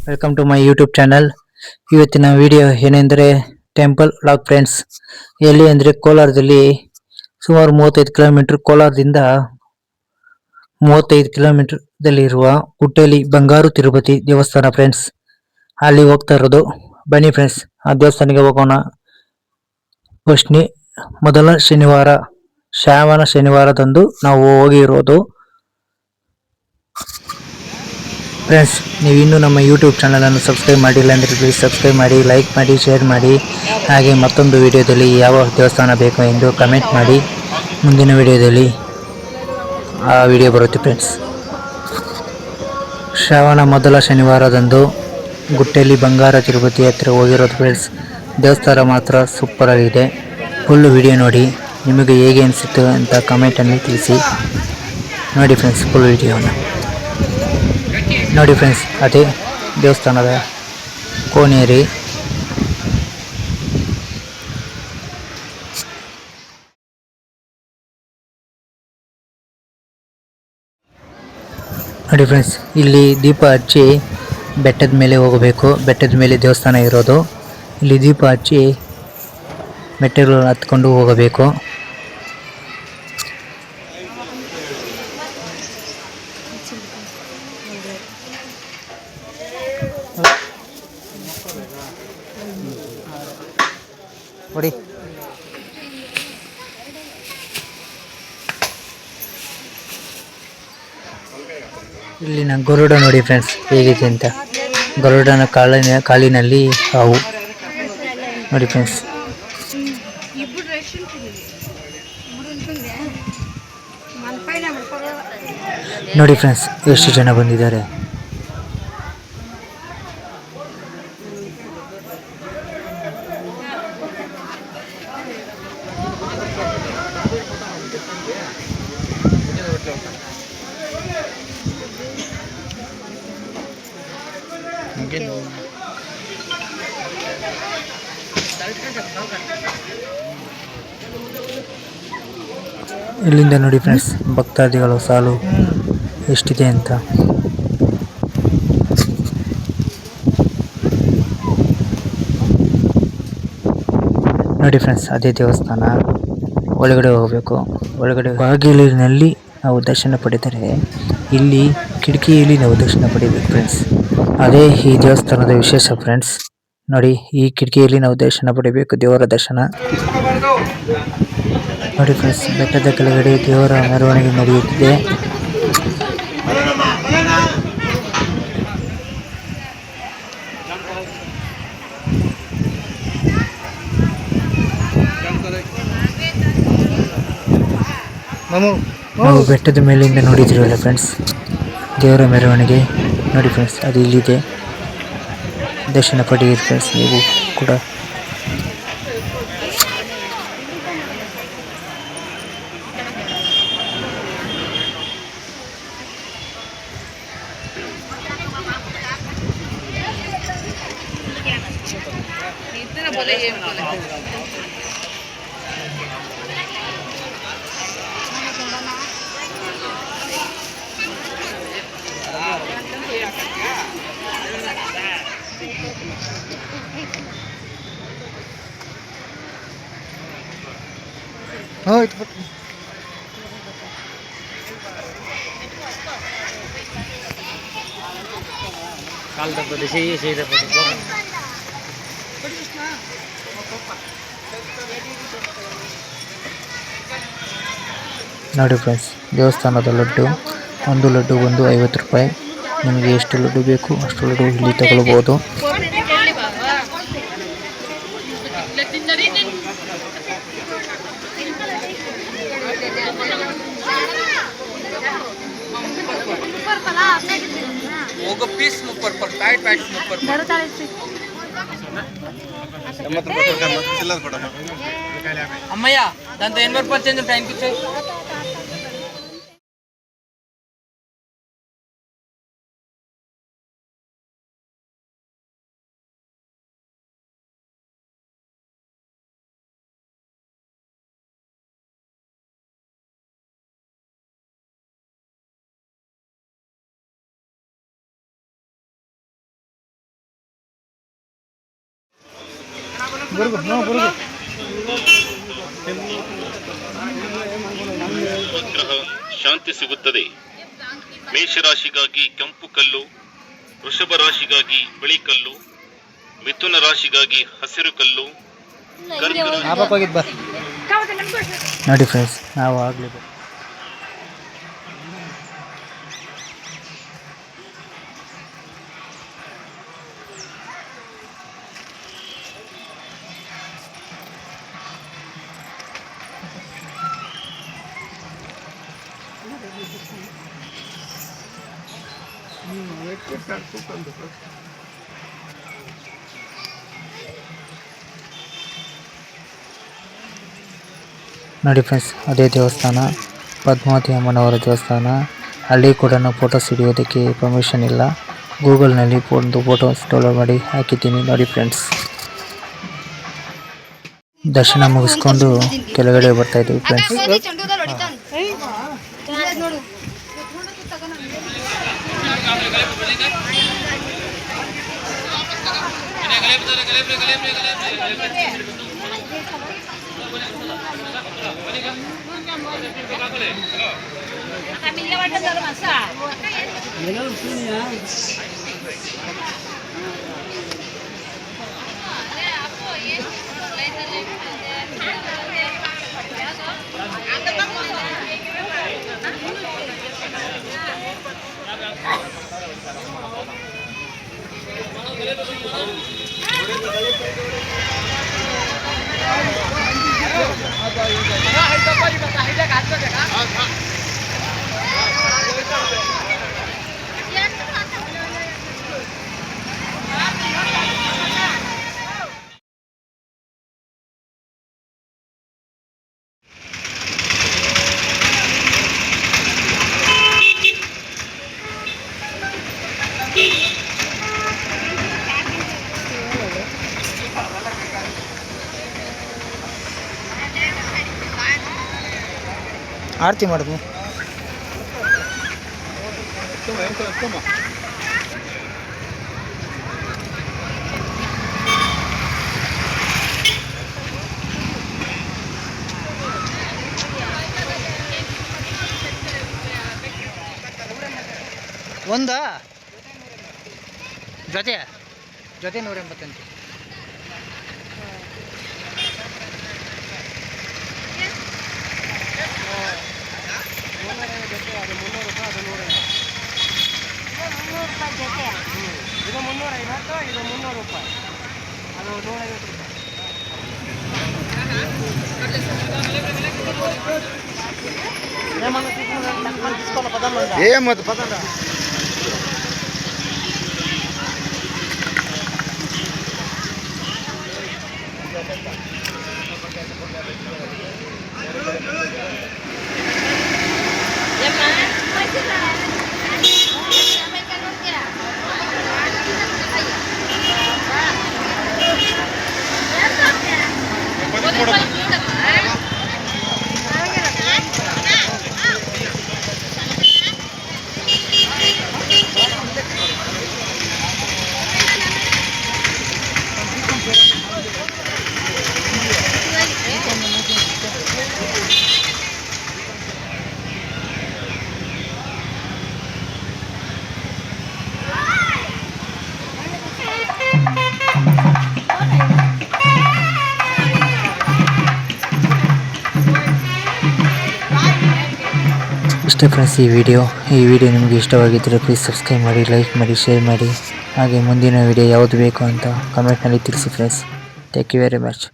Welcome to my YouTube channel. ಇವತ್ತಿನ video ಏನೆಂದರೆ temple vlog friends. ಎಲ್ಲಿ ಅಂದರೆ ಕೋಲಾರದಲ್ಲಿ ಸುಮಾರು 35 ಕಿಲೋಮೀಟರ್, ಕೋಲಾರದಿಂದ 35 ಕಿಲೋಮೀಟರ್ದಲ್ಲಿರುವ ಹುಟ್ಟೇಲಿ ಬಂಗಾರು ತಿರುಪತಿ ದೇವಸ್ಥಾನ ಫ್ರೆಂಡ್ಸ್. ಅಲ್ಲಿ ಹೋಗ್ತಾ ಇರೋದು. ಬನ್ನಿ ಫ್ರೆಂಡ್ಸ್, ಆ ದೇವಸ್ಥಾನಕ್ಕೆ ಹೋಗೋಣ. ಫಸ್ಟ್ನೇ ಮೊದಲ ಶನಿವಾರ, ಶ್ರಾವಣ ಶನಿವಾರದಂದು ನಾವು ಹೋಗಿರೋದು. ಫ್ರೆಂಡ್ಸ್, ನೀವು ಇನ್ನೂ ನಮ್ಮ ಯೂಟ್ಯೂಬ್ ಚಾನಲನ್ನು ಸಬ್ಸ್ಕ್ರೈಬ್ ಮಾಡಿಲ್ಲ ಅಂದರೆ ಪ್ಲೀಸ್ ಸಬ್ಸ್ಕ್ರೈಬ್ ಮಾಡಿ, ಲೈಕ್ ಮಾಡಿ, ಶೇರ್ ಮಾಡಿ. ಹಾಗೆ ಮತ್ತೊಂದು ವಿಡಿಯೋದಲ್ಲಿ ಯಾವ ದೇವಸ್ಥಾನ ಬೇಕು ಎಂದು ಕಮೆಂಟ್ ಮಾಡಿ. ಮುಂದಿನ ವಿಡಿಯೋದಲ್ಲಿ ಆ ವಿಡಿಯೋ ಬರುತ್ತೆ ಫ್ರೆಂಡ್ಸ್. ಶ್ರಾವಣ ಮೊದಲ ಶನಿವಾರದಂದು ಗುಟ್ಟೆಲಿ ಬಂಗಾರ ತಿರುಪತಿ ಹತ್ತಿರ ಹೋಗಿರೋದು ಫ್ರೆಂಡ್ಸ್. ದೇವಸ್ಥಾನ ಮಾತ್ರ ಸೂಪರ್ ಆಗಿದೆ. ಫುಲ್ ವಿಡಿಯೋ ನೋಡಿ, ನಿಮಗೆ ಹೇಗೆ ಅನಿಸುತ್ತೆ ಅಂತ ಕಮೆಂಟಲ್ಲಿ ತಿಳಿಸಿ. ನೋಡಿ ಫ್ರೆಂಡ್ಸ್, ಫುಲ್ ವಿಡಿಯೋನ ನೋಡಿ ಫ್ರೆಂಡ್ಸ್. ಅದೇ ದೇವಸ್ಥಾನದ ಕೋನೇರಿ. ನೋಡಿ ಫ್ರೆಂಡ್ಸ್, ಇಲ್ಲಿ ದೀಪ ಹಚ್ಚಿ ಬೆಟ್ಟದ ಮೇಲೆ ಹೋಗಬೇಕು. ಬೆಟ್ಟದ ಮೇಲೆ ದೇವಸ್ಥಾನ ಇರೋದು. ಇಲ್ಲಿ ದೀಪ ಹಚ್ಚಿ ಮೆಟ್ಟಿಲು ಹತ್ಕೊಂಡು ಹೋಗಬೇಕು. ನೋಡಿ, ಇಲ್ಲಿನ ಗರುಡ ನೋಡಿ ಫ್ರೆಂಡ್ಸ್ ಹೇಗಿದೆ ಅಂತ. ಗರುಡನ ಕಾಲಿನಲ್ಲಿ ಹಾವು ನೋಡಿ ಫ್ರೆಂಡ್ಸ್. ನೋಡಿ ಫ್ರೆಂಡ್ಸ್, ಎಷ್ಟು ಜನ ಬಂದಿದ್ದಾರೆ. ಇಲ್ಲಿಂದ ನೋಡಿ ಫ್ರೆಂಡ್ಸ್, ಭಕ್ತಾದಿಗಳು ಸಾಲು ಎಷ್ಟಿದೆ ಅಂತ. ನೋಡಿ ಫ್ರೆಂಡ್ಸ್, ಅದೇ ದೇವಸ್ಥಾನ. ಒಳಗಡೆ ಹೋಗಬೇಕು. ಒಳಗಡೆ ಬಾಗಿಲಿನಲ್ಲಿ ನಾವು ದರ್ಶನ ಪಡೆದರೆ ಇಲ್ಲಿ ಕಿಟಕಿಯಲ್ಲಿ ನಾವು ದರ್ಶನ ಪಡಿಬೇಕು ಫ್ರೆಂಡ್ಸ್. ಅದೇ ಈ ದೇವಸ್ಥಾನದ ವಿಶೇಷ ಫ್ರೆಂಡ್ಸ್. ನೋಡಿ, ಈ ಕಿಟಕಿಯಲ್ಲಿ ನಾವು ದರ್ಶನ ಪಡಿಬೇಕು, ದೇವರ ದರ್ಶನ. ನೋಡಿ ಫ್ರೆಂಡ್ಸ್, ಬೆಟ್ಟದ ಕೆಳಗಡೆ ದೇವರ ಮೆರವಣಿಗೆ ನಡೆಯುತ್ತಿದೆ. ನಾವು ಬೆಟ್ಟದ ಮೇಲಿಂದ ನೋಡಿದಿರಲ್ಲ ಫ್ರೆಂಡ್ಸ್, ದೇವರ ಮೆರವಣಿಗೆ. ನೋಡಿ ಫ್ರೆಂಡ್ಸ್, ಅದು ಇಲ್ಲಿದೆ. ದರ್ಶನ ಪಡೆಯಿರಿ ಫ್ರೆಂಡ್ಸ್ ನೀವು ಕೂಡ. ನೋಡಿ ಫ್ರೆಂಡ್ಸ್, ದೇವಸ್ಥಾನದ ಲಡ್ಡು. ಒಂದು ಲಡ್ಡು ಬಂದು 50 ರೂಪಾಯಿ. ನಿಮಗೆ ಎಷ್ಟು ಲಡ್ಡು ಬೇಕು ಅಷ್ಟು ಲಡ್ಡು ಇಲ್ಲಿ ತಗೊಳ್ಬೋದು. అమ్మయ్య దాంతో 80% టైంకి ಗ್ರಹ ಶಾಂತಿ ಸಿಗುತ್ತದೆ. ಮೇಷರಾಶಿಗಾಗಿ ಕೆಂಪು ಕಲ್ಲು, ವೃಷಭ ರಾಶಿಗಾಗಿ ಬಿಳಿ ಕಲ್ಲು, ಮಿಥುನ ರಾಶಿಗಾಗಿ ಹಸಿರು ಕಲ್ಲು, ನೋಡಿ ಫ್ರೆಂಡ್ಸ್, ನಾವು ಆಗಲಿ ನೋಡಿ ಫ್ರೆಂಡ್ಸ್, ಅದೇ ದೇವಸ್ಥಾನ, ಪದ್ಮಾವತಿ ಅಮ್ಮನವರ ದೇವಸ್ಥಾನ. ಅಲ್ಲಿ ಕೂಡ ಫೋಟೋಸ್ ಹಿಡಿಯೋದಕ್ಕೆ ಪರ್ಮಿಷನ್ ಇಲ್ಲ. ಗೂಗಲ್ನಲ್ಲಿ ಒಂದು ಫೋಟೋಸ್ ಡೌನ್ಲೋಡ್ ಮಾಡಿ ಹಾಕಿದ್ದೀನಿ, ನೋಡಿ ಫ್ರೆಂಡ್ಸ್. ದರ್ಶನ ಮುಗಿಸ್ಕೊಂಡು ಕೆಳಗಡೆ ಬರ್ತಾ ಇದ್ದೀವಿ ಫ್ರೆಂಡ್ಸ್. ಆರತಿ ಮಾಡೋದು. ಒಂದಾ ಜೊತೆ ಜೊತೆ 188. ಇದು 350, ಇದು 300 ರೂಪಾಯಿ, ಅದು 150 ರೂಪಾಯಿ. ఏమవుతుంది పదండి. ಇಷ್ಟೇ ಫ್ರೆಂಡ್ಸ್ ಈ ವಿಡಿಯೋ ನಿಮಗೆ ಇಷ್ಟವಾಗಿದ್ದರೆ ಪ್ಲೀಸ್ ಸಬ್ಸ್ಕ್ರೈಬ್ ಮಾಡಿ, ಲೈಕ್ ಮಾಡಿ, ಶೇರ್ ಮಾಡಿ. ಹಾಗೆ ಮುಂದಿನ ವಿಡಿಯೋ ಯಾವುದು ಬೇಕು ಅಂತ ಕಮೆಂಟ್ನಲ್ಲಿ ತಿಳಿಸಿ friends. Thank you very much.